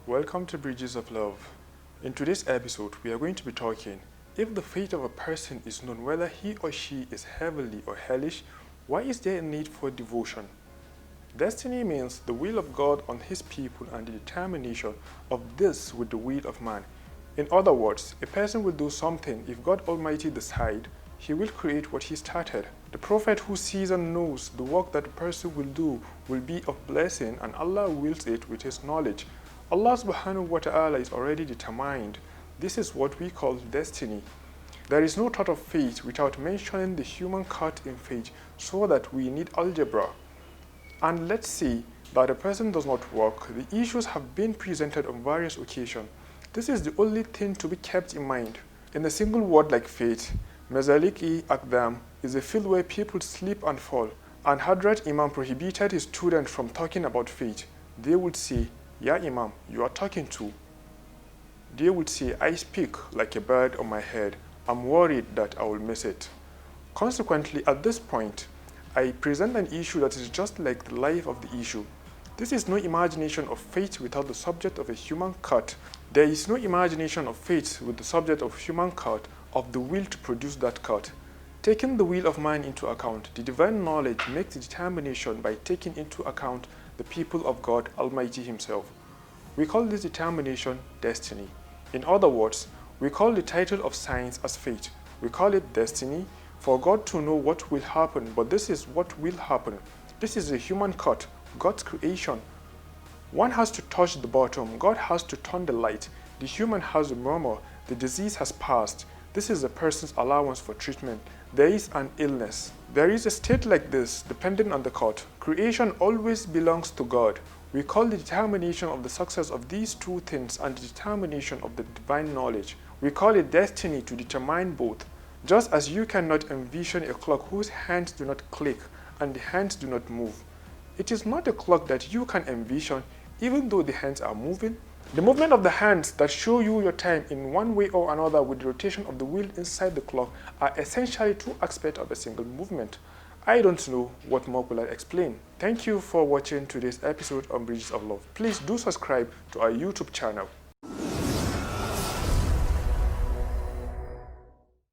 Welcome to Bridges of Love. In today's episode, we are going to be talking, if the fate of a person is known whether he or she is heavenly or hellish, why is there a need for devotion? Destiny means the will of God on his people and the determination of this with the will of man. In other words, a person will do something if God Almighty decide, he will create what he started. The prophet who sees and knows the work that the person will do will be of blessing, and Allah wills it with his knowledge. Allah subhanahu wa ta'ala is already determined. This is what we call destiny. There is no thought of fate without mentioning the human cut in fate, so that we need algebra. And let's say that a person does not work. The issues have been presented on various occasions. This is the only thing to be kept in mind. In a single word like fate, mezâlik-i, akdâm, is a field where people slip and fall. And Hadrat Imam prohibited his students from talking about fate. They would say, "Ya Imam, you are talking to." They would say, "I speak like a bird on my head. I'm worried that I will miss it." Consequently, at this point, I present an issue that is just like the life of the issue. This is no imagination of fate without the subject of a human cut. There is no imagination of fate with the subject of human cut, of the will to produce that cut. Taking the will of man into account, the divine knowledge makes the determination by taking into account the people of God Almighty himself. We call this determination destiny. In other words, we call the title of science as fate. We call it destiny for God to know what will happen, but this is what will happen. This is a human cut, God's creation. One has to touch the bottom, God has to turn the light, the human has to murmur, the disease has passed. This is a person's allowance for treatment. There is an illness. There is a state like this, depending on the cut. Creation always belongs to God. We call the determination of the success of these two things and the determination of the divine knowledge. We call it destiny to determine both. Just as you cannot envision a clock whose hands do not click and the hands do not move. It is not a clock that you can envision even though the hands are moving. The movement of the hands that show you your time in one way or another with the rotation of the wheel inside the clock are essentially two aspects of a single movement. I don't know what more could I explain. Thank you for watching today's episode on Bridges of Love. Please do subscribe to our YouTube channel.